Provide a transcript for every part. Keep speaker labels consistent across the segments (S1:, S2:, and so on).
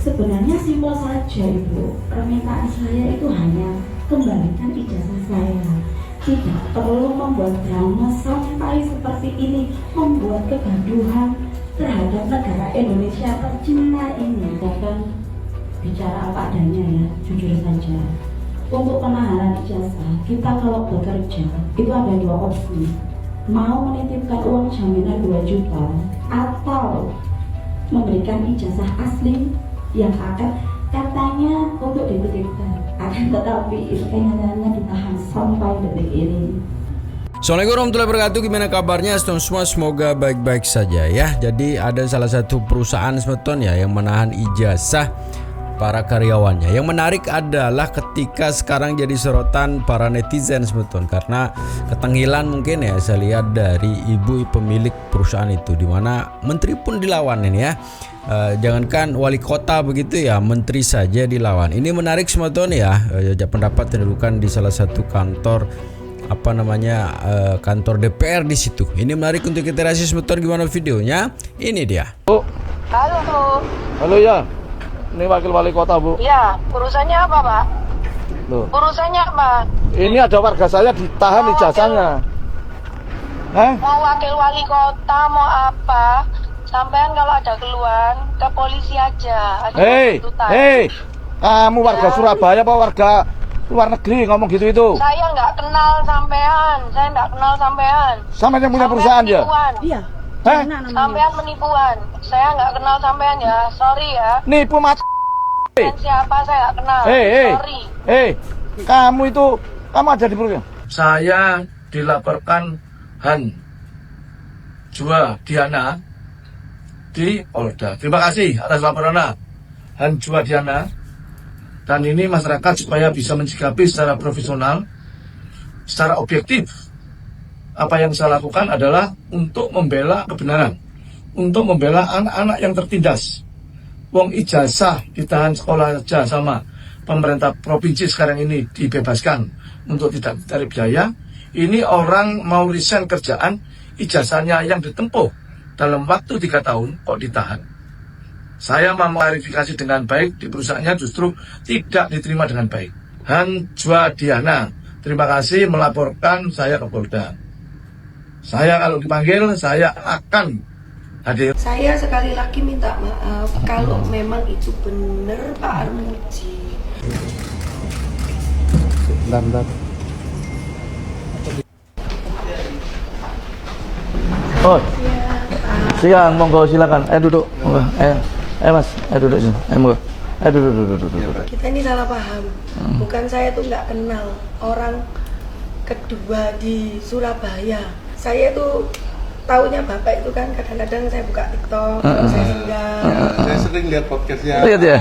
S1: Sebenarnya simpel saja Ibu. Permintaan saya itu hanya kembalikan ijazah saya. Tidak perlu membuat drama sampai seperti ini, membuat kegaduhan terhadap negara Indonesia tercinta ini. Bahkan bicara apa adanya ya, jujur saja. Untuk penahanan ijazah, kita kalau bekerja itu ada dua opsi. Mau menitipkan uang jaminan 2 juta atau memberikan ijazah asli yang akan katanya untuk dititipkan, akan tetapi itu kenyataannya ditahan sampai detik ini.
S2: Assalamualaikum warahmatullahi wabarakatuh. Gimana kabarnya semua? Semoga baik-baik saja ya. Jadi ada salah satu perusahaan semeton ya yang menahan ijazah para karyawannya. Yang menarik adalah ketika sekarang jadi sorotan para netizen semeton, karena ketenghilan mungkin ya saya lihat dari ibu pemilik perusahaan itu, dimana menteri pun dilawan ini ya. Jangankan wali kota begitu ya, menteri saja dilawan. Ini menarik semeton ya. Pendapat yang dilakukan di salah satu kantor kantor DPR di situ. Ini menarik untuk kita reaksi semeton. Gimana videonya? Ini dia.
S3: Halo.
S4: Halo ya, ini wakil wali kota Bu.
S3: Ya, urusannya apa Pak?
S4: Loh,
S3: Urusannya apa?
S4: ini ada warga saya ditahan ijazahnya.
S3: Mau wakil wali kota, mau apa? Sampean kalau ada keluhan ke polisi aja. Ada tuntutan.
S4: Kamu warga
S3: Ya.
S4: Surabaya apa warga luar negeri ngomong gitu itu?
S3: Saya nggak kenal sampean.
S4: Sama yang punya perusahaan ya?
S3: Penipuan.
S1: Iya.
S3: Sampean penipuan. Saya nggak kenal sampean ya. Sorry ya.
S4: Nipu mati.
S3: Dan siapa saya nggak kenal. Sorry.
S4: Kamu ada di perusahaan?
S5: Saya dilaporkan Han Jua Diana di Polda. Terima kasih atas laporannya Han Jua Diana. Dan ini masyarakat supaya bisa mencikapi secara profesional, secara objektif. Apa yang saya lakukan adalah untuk membela kebenaran, untuk membela anak-anak yang tertindas. Wong ijazah ditahan sekolah saja sama pemerintah provinsi sekarang ini dibebaskan untuk tidak ditarik biaya. Ini orang mau resign kerjaan, ijazahnya yang ditempuh dalam waktu 3 tahun kok ditahan. Saya mau klarifikasi dengan baik, di perusahaannya justru tidak diterima dengan baik. Han Jua Diana, terima kasih melaporkan saya ke Polda. Saya kalau dipanggil, saya akan hadir.
S6: Saya sekali lagi minta maaf kalau memang itu benar Pak Armuji.
S4: Bentar. Oh, siang, monggo silakan. Duduk. Monggo. Mas, duduk sini. Monggo. Duduk.
S6: Kita ini salah paham. Bukan saya tuh nggak kenal orang kedua di Surabaya. Saya tuh taunya Bapak itu kan kadang-kadang saya buka TikTok, saya singgah.
S7: Saya sering lihat podcastnya.
S4: Lihat ya.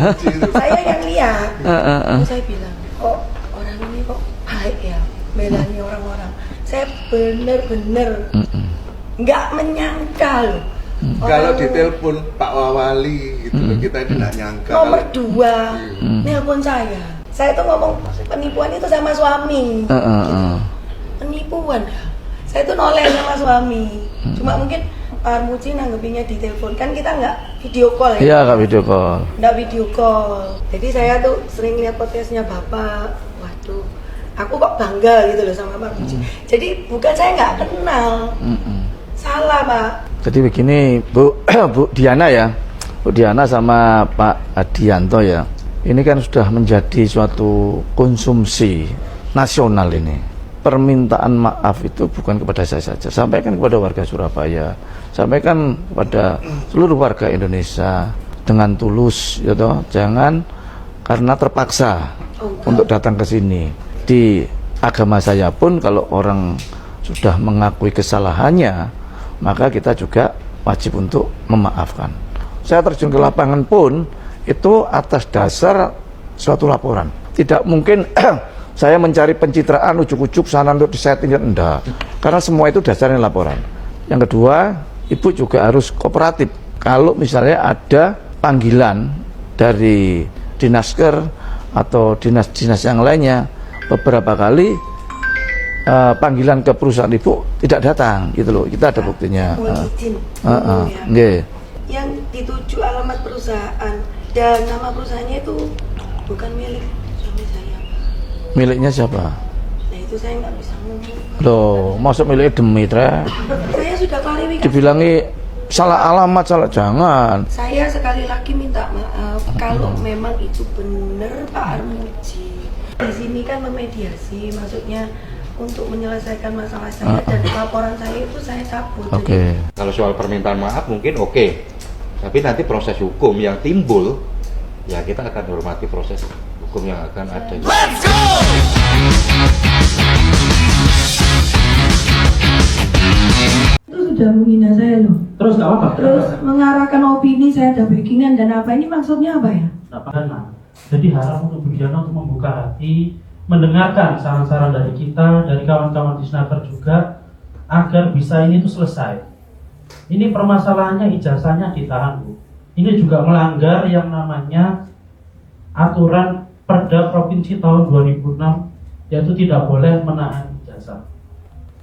S6: Saya yang lihat. Saya bilang, kok orang ini kok baik ya, belani orang-orang. Saya bener-bener nggak menyangka loh.
S7: Kalau ditelepon Pak Wawali gitu loh, kita ini nggak nyangka.
S6: Nomor 2 nelpon saya. Saya tuh ngomong penipuan itu sama suami. Penipuan ya. Saya tuh noleh sama suami. Cuma mungkin Pak Armuji nanggepinnya di telepon. Kan kita nggak video call ya?
S4: Iya, nggak video call.
S6: Nggak video call. Jadi saya tuh sering lihat podcastnya Bapak. Waduh, aku kok bangga gitu loh sama Pak Armuji. Jadi bukan saya nggak kenal. Salah Pak.
S4: Jadi begini Bu, Bu Diana ya, Bu Diana sama Pak Adianto ya, ini kan sudah menjadi suatu konsumsi nasional ini. Permintaan maaf itu bukan kepada saya saja, sampaikan kepada warga Surabaya, sampaikan kepada seluruh warga Indonesia dengan tulus, ya toh, jangan karena terpaksa untuk datang ke sini. Di agama saya pun kalau orang sudah mengakui kesalahannya, maka kita juga wajib untuk memaafkan. Saya terjun ke lapangan pun itu atas dasar suatu laporan. Tidak mungkin saya mencari pencitraan ujuk-ujuk sana untuk disetting, enggak. Karena semua itu dasarnya laporan. Yang kedua, Ibu juga harus kooperatif. Kalau misalnya ada panggilan dari Dinasker atau dinas-dinas yang lainnya, beberapa kali panggilan ke perusahaan Ibu tidak datang gitu loh. Kita ada buktinya.
S6: Mohon izin ya.
S4: Nggih.
S6: Yang dituju alamat perusahaan Dan nama perusahaannya itu bukan milik suami saya.
S4: Miliknya siapa?
S6: Nah itu saya nggak bisa ngomong.
S4: Loh, masuk miliknya Demitra?
S6: Saya sudah klarifikasi.
S4: Dibilangi salah alamat, salah jangan.
S6: Saya sekali lagi minta maaf kalau memang itu benar Pak Armuji. Di sini kan memediasi, maksudnya untuk menyelesaikan masalah saya dan laporan saya itu saya cabut.
S4: Oke.
S8: Kalau soal permintaan maaf mungkin oke. Tapi nanti proses hukum yang timbul, ya kita akan hormati proses hukum yang akan ada. Let's go!
S6: Itu sudah menghina saya loh.
S9: Terus nggak apa-apa.
S6: Terus mengarahkan opini saya ada backingan dan apa ini maksudnya apa ya?
S9: Jadi harap untuk Bu Diana untuk membuka hati, mendengarkan saran-saran dari kita, dari kawan-kawan di Snaker juga, agar bisa ini tuh selesai. Ini permasalahannya ijazahnya ditahan, Bu. Ini juga melanggar yang namanya aturan Perda Provinsi tahun 2006, yaitu tidak boleh menahan ijazah.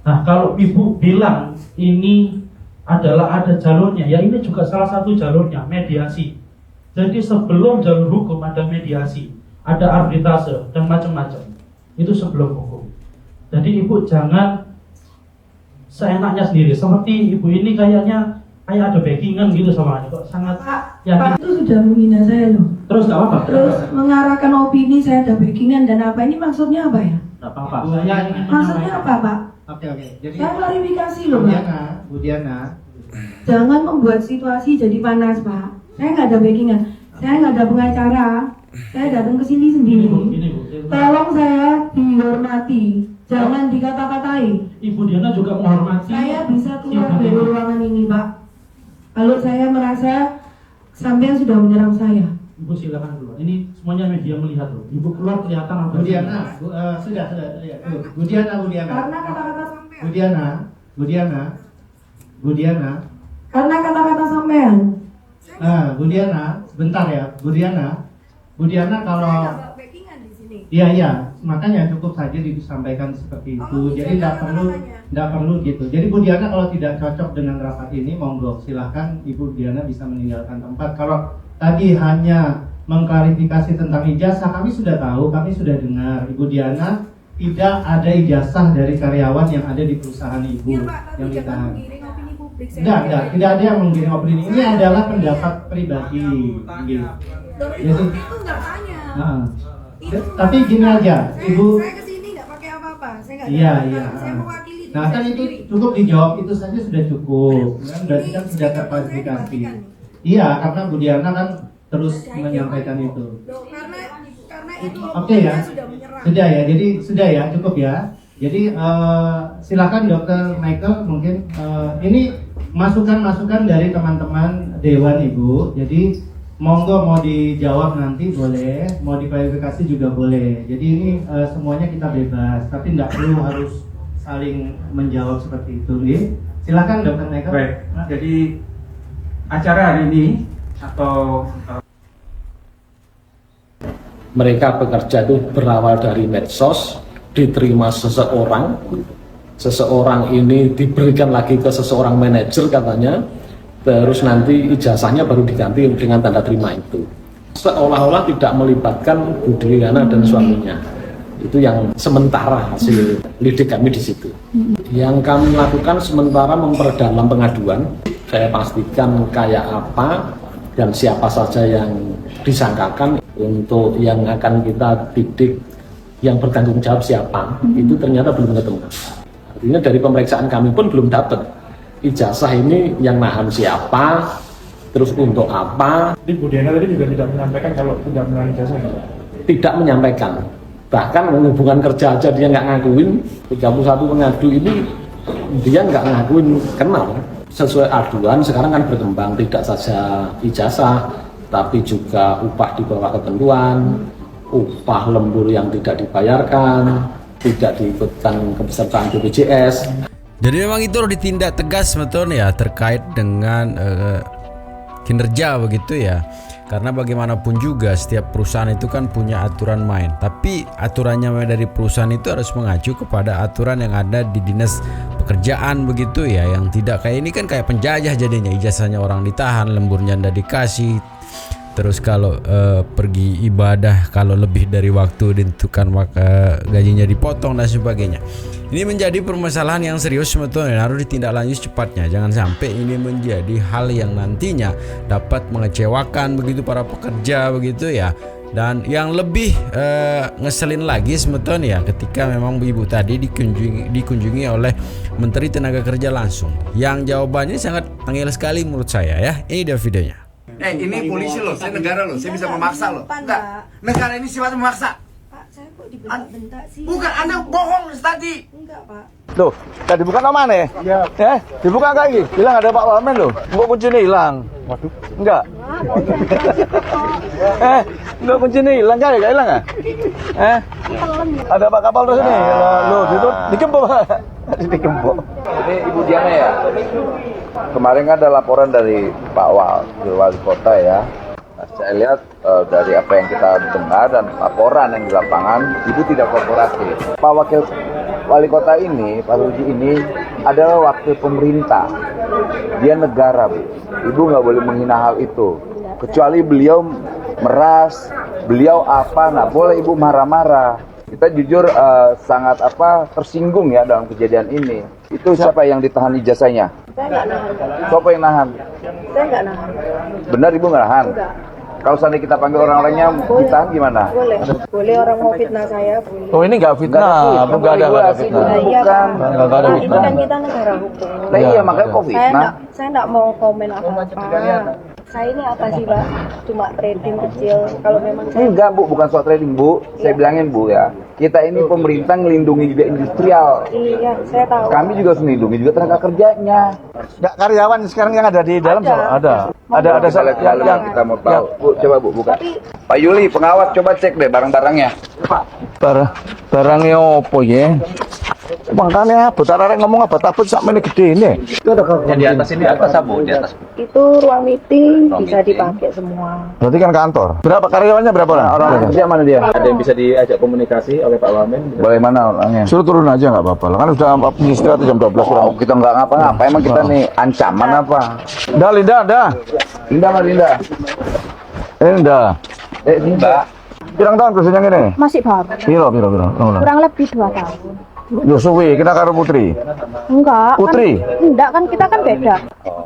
S9: Nah, kalau Ibu bilang ini adalah ada jalurnya, ya ini juga salah satu jalurnya, mediasi. Jadi sebelum jalur hukum ada mediasi, ada arbitrase dan macam-macam. Itu sebelum hukum. Jadi Ibu jangan seenaknya sendiri. Seperti Ibu ini kayaknya kayak ada backingan gitu sama kok sangat yakin.
S6: Pak itu sudah menghina saya loh.
S9: Terus nggak apa-apa.
S6: Terus mengarahkan opini saya ada backingan dan apa ini maksudnya apa ya?
S9: Nggak apa-apa. Saya ingin
S6: Maksudnya apa Pak?
S10: Oke. Jadi
S6: Saya klarifikasi loh Pak.
S10: Bu Diana.
S6: Jangan membuat situasi jadi panas Pak. Saya nggak ada backingan, saya nggak ada pengacara, saya datang ke sini sendiri. Tolong saya dihormati, jangan dikata-katai.
S9: Ibu Diana juga menghormati.
S6: Saya bisa keluar dari ruangan ini Pak. Kalau saya merasa sampean sudah menyerang saya.
S9: Ibu silakan dulu. Ini semuanya media melihat loh. Ibu keluar kelihatan apa?
S10: Bu Diana, sudah. Bu Diana.
S6: Karena kata-kata sampean.
S10: Bu Diana.
S6: Karena kata-kata sampean.
S10: Bu Diana, sebentar ya, Bu Diana kalau
S6: Backingan di sini.
S10: iya, makanya cukup saja disampaikan seperti itu. Jadi tidak perlu gitu. Jadi Bu Diana kalau tidak cocok dengan rapat ini, monggo silahkan Ibu Diana bisa meninggalkan tempat. Kalau tadi hanya mengklarifikasi tentang ijazah, kami sudah tahu, kami sudah dengar. Ibu Diana tidak ada ijazah dari karyawan yang ada di perusahaan Ibu yang ditahan. Tidak ada yang menggiring opini. Ini adalah pendapat pribadi. Gitu. Jadi,
S6: itu nggak tanya.
S10: Tapi gini aja, Ibu.
S6: Saya kesini nggak pakai apa-apa. Saya nggak.
S10: Iya.
S6: Saya mewakili.
S10: Nah kan itu cukup dijawab, itu saja sudah cukup. Kan berarti kan sudah terklarifikasi. Iya, karena Bu Diana kan terus menyampaikan itu.
S6: Karena itu
S10: Oke ya. Sudah ya. Jadi sudah ya, cukup ya. Jadi silakan Dr. Michael mungkin ini masukan-masukan dari teman-teman Dewan Ibu. Jadi monggo mau dijawab nanti boleh, mau diklarifikasi juga boleh. Jadi ini semuanya kita bebas, tapi tidak perlu harus saling menjawab seperti itu. Nih. Silakan Dr. Michael.
S11: Baik. Jadi acara hari ini atau
S12: mereka bekerja itu berawal dari medsos, diterima seseorang ini diberikan lagi ke seseorang manajer katanya, terus nanti ijazahnya baru diganti dengan tanda terima itu, seolah-olah tidak melibatkan Bu Diana dan suaminya. Itu yang sementara hasil lidik kami di situ. Yang kami lakukan sementara memperdalam pengaduan. Saya pastikan kayak apa dan siapa saja yang disangkakan. Untuk yang akan kita didik yang bertanggung jawab siapa, itu ternyata belum ketemu. Artinya dari pemeriksaan kami pun belum dapat ijazah ini yang nahan siapa, terus untuk apa.
S11: Jadi Bu Diana tadi juga tidak menyampaikan kalau tidak menahan ijazah.
S12: Tidak menyampaikan. Bahkan hubungan kerja aja dia nggak ngakuin. 31 pengadu ini dia nggak ngakuin kenal. Sesuai aduan sekarang kan berkembang, tidak saja ijazah, tapi juga upah di bawah ketentuan, upah lembur yang tidak dibayarkan, tidak diikutkan kepesertaan BPJS.
S2: Jadi memang itu harus ditindak tegas betul ya terkait dengan kinerja begitu ya. Karena bagaimanapun juga setiap perusahaan itu kan punya aturan main. Tapi aturannya dari perusahaan itu harus mengacu kepada aturan yang ada di dinas pekerjaan begitu ya. Yang tidak kayak ini kan kayak penjajah jadinya, ijazahnya orang ditahan, lemburnya ndak dikasih, Terus kalau pergi ibadah, kalau lebih dari waktu ditentukan maka gajinya dipotong dan sebagainya. Ini menjadi permasalahan yang serius sebetulnya, harus ditindaklanjuti cepatnya. Jangan sampai ini menjadi hal yang nantinya dapat mengecewakan begitu para pekerja begitu ya. Dan yang lebih ngeselin lagi sebetulnya ketika memang ibu tadi dikunjungi oleh Menteri Tenaga Kerja langsung. Yang jawabannya sangat tangil sekali menurut saya ya. Ini dia videonya.
S7: Ini polisi loh, saya negara loh, saya bisa memaksa loh. Enggak, negara ini sifatnya memaksa.
S6: Pak, saya kok dibentak-bentak sih?
S7: Bukan, Anda bohong tadi.
S6: Enggak, Pak.
S4: Loh, tadi bukan nama nih? Iya. Dibuka lagi. Bilang ada Pak Wamen loh. Kok kuncinya hilang? Waduh. Enggak. Enggak kuncinya hilang kan? Enggak hilang ah? Ada Pak Kapal terus nih. Loh, itu dikempuk. Dikempuk. Ini Ibu Diana ya? Kemarin kan ada laporan dari Pak Wali Kota ya. Saya lihat dari apa yang kita dengar dan laporan yang di lapangan, Ibu tidak kooperatif. Pak Wakil Wali Kota ini, Pak Ruji ini adalah wakil pemerintah. Dia negara, Bu. Ibu nggak boleh menghina hal itu. Kecuali beliau meras, beliau apa, nggak boleh Ibu marah-marah. Kita jujur sangat tersinggung ya dalam kejadian ini. Itu siapa yang ditahan ijazahnya?
S6: Saya nggak nahan.
S4: Siapa yang nahan?
S6: Saya nggak nahan.
S4: Benar Ibu nggak nahan?
S6: Enggak.
S4: Kalau seandainya kita panggil orang lainnya, ditahan gimana?
S6: Boleh. Boleh orang mau fitnah saya, boleh.
S4: Oh ini nggak fitnah, nggak ada fitnah.
S6: Iya,
S4: Bukan, nggak ada
S6: Nah, itu
S4: fitnah.
S6: kan kita negara hukum.
S4: Nah iya makanya kok fitnah.
S6: Saya nggak mau komen apa-apa. Saya ini apa sih, Pak? Cuma trading kecil. Kalau memang saya
S4: Enggak Bu, bukan soal trading Bu. Saya bilangin Bu ya, kita ini pemerintah ngelindungi juga industrial.
S6: iya, saya tahu.
S4: Kami juga harus melindungi juga tenaga kerjanya. Nggak karyawan sekarang yang ada di dalam ada. Ada yang kita mau tahu. Bu, coba Bu buka. Pak Yuli, pengawas coba cek deh barang-barangnya. Barangnya opo ya? Makanya bentar arek ngomong apa takut sak mene gede ini. Itu ada
S8: Yang di atas ini apa Bu? Di atas.
S6: Itu ruang meeting bisa dipakai semua.
S4: Berarti kan kantor. Berapa karyawannya berapa orang? Orang kerja mana dia?
S8: Ada yang bisa diajak komunikasi oleh Pak Wamen?
S4: Bagaimana orangnya? Suruh turun aja nggak apa-apa. Kan sudah istirahat jam 12 kurang. Kita nggak ngapa-ngapa. Emang kita nih ancaman apa? Dah Linda, dah. Linda mah Linda. Linda. Ini Mbak. Pirang tahun kerjanya ini?
S13: Masih baru.
S4: Piro.
S13: Kurang lebih 2 tahun.
S4: Yo suwi, kita karo Putri.
S13: Enggak.
S4: Putri?
S13: Kan, enggak kan kita kan beda.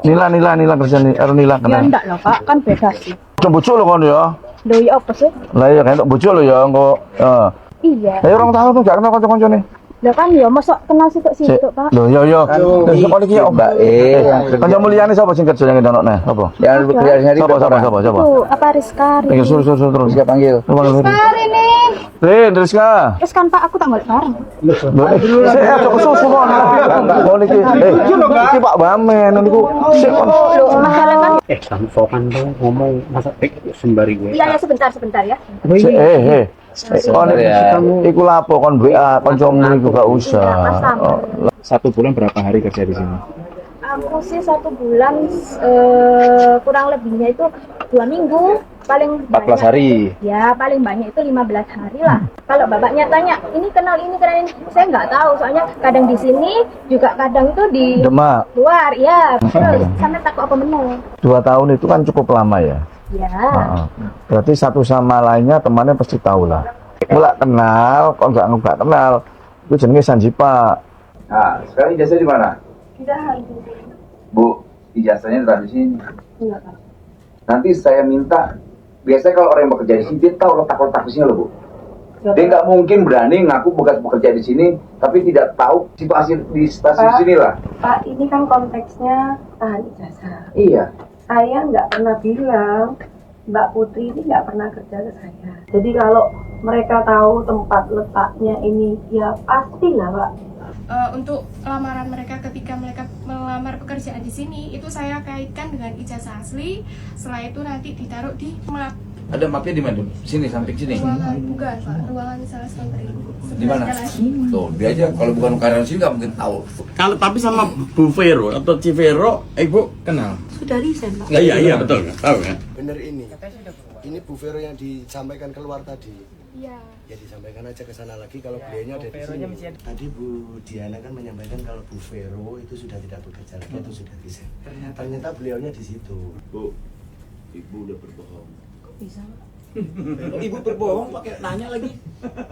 S4: Nila kerja Nila
S13: Ya
S4: kena.
S13: enggak loh Pak, kan beda sih.
S4: Coba bojo lo kon ya.
S13: Loh ya apa sih?
S4: Lah ya kan bojo lo ya engko.
S13: Iya.
S4: Lah orang tahu tuh gak kenal kanca-kancane.
S13: Lah kan ya mosok kenal situ Pak.
S4: Loh yo. Wis kok iki Mbak kanca mulyane sapa sing kerja nang ndonokne? Apa? Yang bekerja hari sapa?
S13: Itu apa Rizka?
S4: Ayo suruh terus kita panggil.
S13: Rizka ini.
S4: Rizka.
S13: Terus kan Pak aku tak ngeliat bareng.
S4: Saya ada kesusu kok. Oh niki. Iki Pak Wamen niku.
S13: Loh masalah kan.
S14: Sokan dong ngomong masa sembari gue.
S13: Iya ya sebentar ya.
S4: Oh niki iku lapo kon WA kancamu niku gak usah.
S14: 1 bulan berapa hari kerja di sini?
S13: Aku sih 1 bulan kurang lebihnya itu 2 minggu paling
S14: 14 hari.
S13: Ya paling banyak itu 15 hari lah. Kalau bapaknya tanya ini kenal ini, saya nggak tahu soalnya kadang di sini juga kadang itu di
S4: Demak.
S13: luar ya. Terus sampai takut apa menang.
S4: 2 tahun itu kan cukup lama ya.
S13: Ya.
S4: Berarti satu sama lainnya temannya pasti tahu lah. Nggak kenal, kok nggak kenal. Itu jenenge Sanjipa. Nah, sekarang ijazah di mana?
S13: Tidak.
S4: Bu, ijazahnya di sini.
S13: Enggak, Pak.
S4: Nanti saya minta, biasanya kalau orang yang bekerja di sini dia tahu letak-letak di sini loh Bu. Dia nggak mungkin berani ngaku bekas bekerja di sini, tapi tidak tahu situasi di stasiun sini lah.
S6: Pak, ini kan konteksnya tahan ijazah.
S4: Iya.
S6: Saya nggak pernah bilang Mbak Putri ini nggak pernah kerja ke saya. Jadi kalau mereka tahu tempat letaknya ini, ya pastilah Pak.
S15: Untuk lamaran mereka ketika mereka melamar pekerjaan di sini itu saya kaitkan dengan ijazah asli. Setelah itu nanti ditaruh di map.
S5: Ada mapnya di mana? Sini, samping sini.
S15: Ruangan bukan Pak, ruangan sales menteri.
S5: Di mana? Tuh, dia aja kalau bukan karyawan sini nggak mungkin tahu.
S16: Kalau tapi sama Bu Vero atau Civero, Ibu kenal?
S6: Sudah resign Pak.
S16: Iya betul kan? Tahu kan?
S17: Bener ini. Ini Bu Vero yang disampaikan keluar tadi.
S15: Iya.
S17: Ya disampaikan aja ke sana lagi kalau beliaunya ada di sini. Tadi Bu Diana kan menyampaikan kalau Bu Vero itu sudah tidak bekerja lagi, itu sudah resign. Ternyata beliaunya di situ.
S7: Bu, Ibu udah berbohong.
S6: bisa.
S18: Ibu berbohong pakai nanya lagi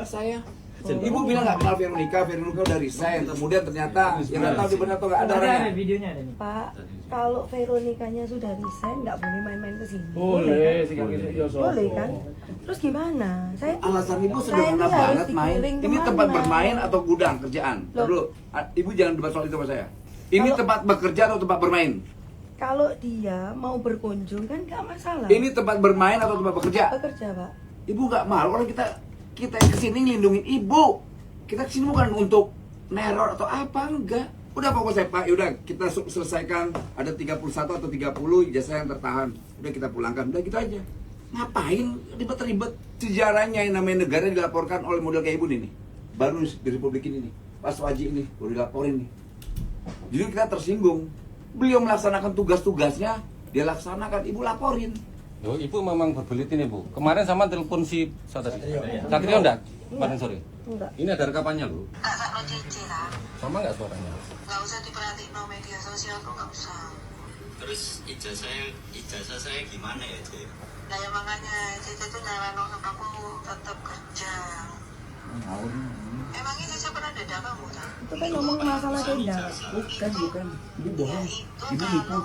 S18: saya. Ibu bilang nggak kenal Veronica udah resign. Kemudian ternyata yang nggak tahu di benar atau nggak ada orangnya.
S6: Ada videonya ada nih. Pak, kalau Veronicanya sudah resign nggak boleh main-main ke sini.
S5: Boleh,
S6: boleh kan? Terus gimana?
S18: Alasan ibu sederhana banget main. Ini tempat bermain atau gudang kerjaan? Dulu, ibu jangan debat soal itu sama saya. Ini tempat bekerja atau tempat bermain?
S6: Kalau dia mau berkunjung kan nggak masalah.
S18: Ini tempat bermain atau tempat bekerja?
S6: Bekerja, Pak.
S18: Ibu nggak malu kalau kita kesini ngelindungin ibu. Kita kesini bukan untuk neror atau apa, enggak. Udah pokoknya Pak, yaudah kita selesaikan. Ada 31 atau 30 ijazah yang tertahan. Udah kita pulangkan, udah gitu aja. Ngapain ribet-ribet? Sejarahnya yang namanya negara dilaporkan oleh model kayak ibu nih. Baru di Republik ini nih, Pak Swaji ini baru dilaporin nih. Jadi kita tersinggung. Beliau melaksanakan tugas-tugasnya, dia laksanakan, ibu laporin.
S8: Loh, ibu memang berbelit ini, Bu. Kemarin sama telepon si tadi. Satrio enggak? Kemarin sore.
S6: Enggak.
S8: Ini ada rekamannya, Bu.
S3: Enggak sakno cicilan.
S8: Sama enggak suaranya?
S3: Enggak usah diperhatiin no media sosial tuh enggak usah.
S19: Terus ijazah saya gimana ya, Cik?
S3: Nah ya makanya Cici tuh nyaranin kamu tetap kerja. Emang ini siapa pernah dada kamu tak?
S6: Itu kan ngomong masalah dada.
S18: Bukan. Ibu bohong. Ibu nipu.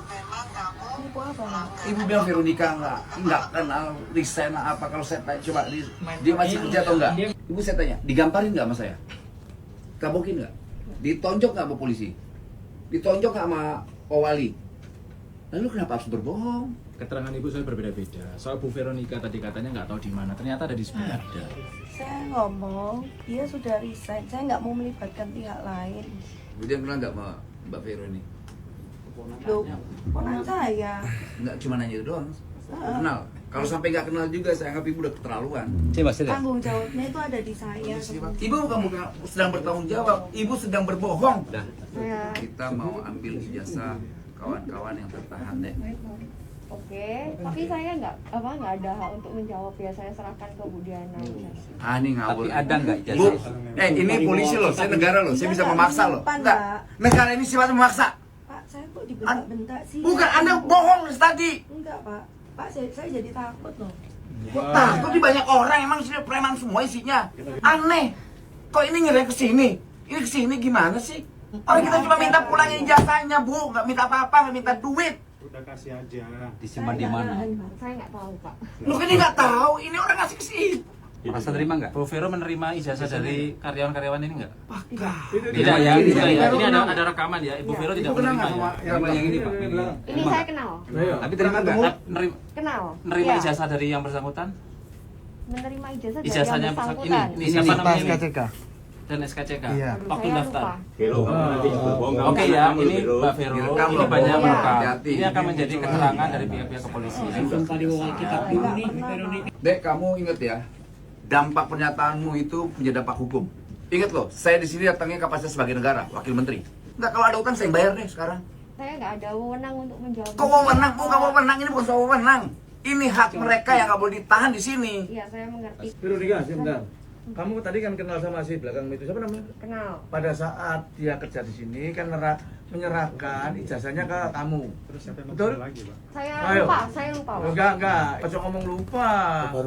S6: Nipu apa?
S18: Ibu bilang Veronica enggak kenal resign apa. Kalau saya tanya, coba dia masih kerja atau enggak? Ibu saya tanya, digamparin enggak sama saya? Kabokin enggak? Ditonjok enggak sama polisi? Ditonjok enggak sama Wali? Lalu kenapa harus berbohong?
S20: Keterangan ibu saya berbeda-beda. Soal Bu Veronica tadi katanya nggak tahu di mana. Ternyata ada di sebelah.
S6: Saya ngomong, dia sudah resign. Saya nggak mau melibatkan pihak lain.
S18: Dia kenal nggak sama Mbak Vero ini?
S6: Loh, ponakan saya.
S18: Nggak cuma nanya itu doang. Kenal. Kalau sampai nggak kenal juga, saya anggap ibu udah keterlaluan.
S6: Tanggung jawabnya itu ada di saya.
S18: Ibu bukan sedang bertanggung jawab, ibu sedang berbohong.
S6: Ya.
S18: Kita mau ambil ijazah kawan-kawan yang tertahan deh.
S13: Oke, tapi saya nggak ada hak untuk menjawab ya, saya serahkan ke Bu Diana.
S18: Ini ngawur.
S8: Tapi ada nggak ijazah?
S18: Bu, ini polisi loh, saya negara loh, saya bisa memaksa loh. Enggak, negara ini sifatnya memaksa.
S6: Pak, saya kok dibentak-bentak sih?
S18: Bukan, Anda bohong tadi.
S6: Enggak, Pak. Pak, saya jadi takut loh.
S18: Kok takut di banyak orang, emang sini preman semua isinya. Aneh. Kok ini ngirim ke sini? Ini ke sini gimana sih? Orang kita cuma minta pulangin ijazahnya, Bu. Nggak minta apa-apa, nggak minta duit.
S10: Udah kasih aja.
S8: Disimpan di mana?
S13: Saya nggak tahu, Pak.
S18: Lu kan nggak tahu, ini orang ngasih ke sini.
S8: Masa terima nggak?
S20: Bu Vero menerima ijazah dari karyawan-karyawan ini nggak?
S8: Tidak ya,
S20: ini ada rekaman ya. Ibu Vero tidak menerima ya.
S8: Yang ini, Pak.
S13: Ini saya kenal.
S8: Tapi terima nggak?
S13: Kenal.
S20: Menerima
S13: Iya.
S20: ijazah dari yang bersangkutan?
S13: Menerima ijazah dari
S20: Ijazahnya
S13: yang bersangkutan.
S20: ini siapa namanya?
S10: SKCK.
S20: Dan SKCK.
S10: Iya.
S20: Waktu
S13: Saya
S20: daftar.
S13: lupa.
S20: Oke ya, ini Mbak Vero. Ini banyak merekam.
S18: Hati-hati.
S20: Ini akan menjadi keterangan dari pihak-pihak kepolisian.
S18: Dek, kamu inget ya, dampak pernyataanmu itu menjadi dampak hukum. Ingat loh, saya di sini datangnya kapasitas sebagai negara, wakil menteri. Enggak, kalau ada utang saya bayar deh sekarang.
S13: Saya nggak ada wewenang untuk menjawab.
S18: Kok wewenang? Bukan wewenang, ini bukan soal wewenang. Ini hak mereka yang nggak boleh ditahan di sini.
S13: Iya, saya mengerti.
S5: Veronica, sebentar. Kamu tadi kan kenal sama si belakang itu, siapa namanya?
S13: Kenal.
S5: Pada saat dia kerja di sini kan menyerahkan ijazahnya ke kamu.
S10: Terus siapa yang
S5: Betul?
S10: lagi, Pak?
S13: Saya lupa. Pak.
S5: Enggak. Pocong ngomong lupa.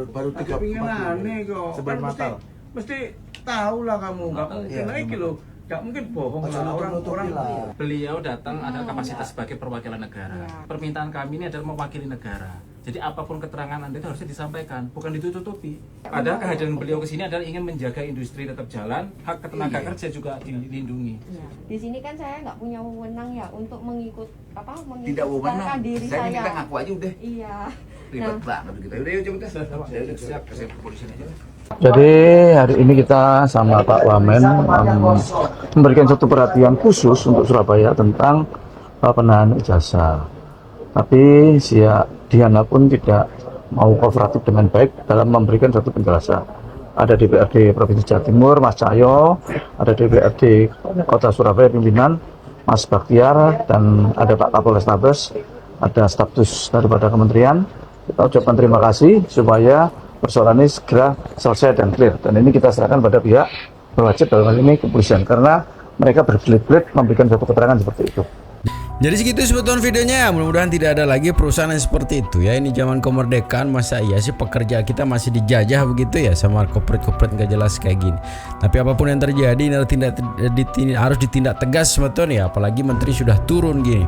S10: Baru 3
S5: Pingin aneh kok.
S10: Sebulan
S5: Kan mesti tahu lah kamu. Enggak mungkin lagi loh. Enggak mungkin bohong lah orang-orang.
S20: Beliau datang ada kapasitas sebagai perwakilan negara. Permintaan kami ini adalah mewakili negara. Jadi apapun keterangan Anda itu harusnya disampaikan, bukan ditutupi. Padahal kehadiran beliau ke sini adalah ingin menjaga industri tetap jalan, hak tenaga kerja juga dilindungi.
S13: Iya. Di sini kan saya nggak punya wewenang ya untuk mengikutkan
S18: Tidak wewenang.
S13: diri
S18: Saya
S13: saya.
S18: minta ngaku aja udah.
S13: Iya.
S18: Ribet banget kita. Udah yuk coba tes. Ya udah siap, kasih kepolisian aja.
S4: Jadi hari ini kita sama Pak Wamen memberikan satu perhatian khusus untuk Surabaya tentang penahanan ijazah. Tapi si Diana pun tidak mau kooperatif dengan baik dalam memberikan satu penjelasan. Ada DPRD Provinsi Jawa Timur, Mas Cahyo, ada DPRD Kota Surabaya pimpinan, Mas Baktiar, dan ada Pak Kapolres Tabes, ada status daripada kementerian. Kita ucapkan terima kasih supaya persoalan ini segera selesai dan clear. Dan ini kita serahkan pada pihak berwajib dalam hal ini kepolisian, karena mereka berbelit-belit memberikan satu keterangan seperti itu.
S2: Jadi segitu sebetulnya videonya, mudah-mudahan tidak ada lagi perusahaan yang seperti itu ya. Ini zaman kemerdekaan, masa iya sih pekerja kita masih dijajah begitu ya sama korporat-korporat gak jelas kayak gini. Tapi apapun yang terjadi ini harus ditindak tegas sebetulnya ya, apalagi menteri sudah turun gini.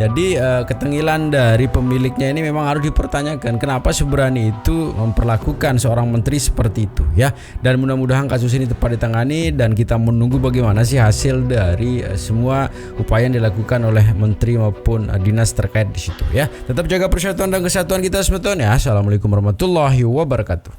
S2: Jadi ketengilan dari pemiliknya ini memang harus dipertanyakan, kenapa seberani itu memperlakukan seorang menteri seperti itu ya. Dan mudah-mudahan kasus ini tepat ditangani, dan kita menunggu bagaimana sih hasil dari semua upaya yang dilakukan oleh menteri maupun dinas terkait di situ ya. Tetap jaga persatuan dan kesatuan kita sebetulnya. Assalamualaikum warahmatullahi wabarakatuh.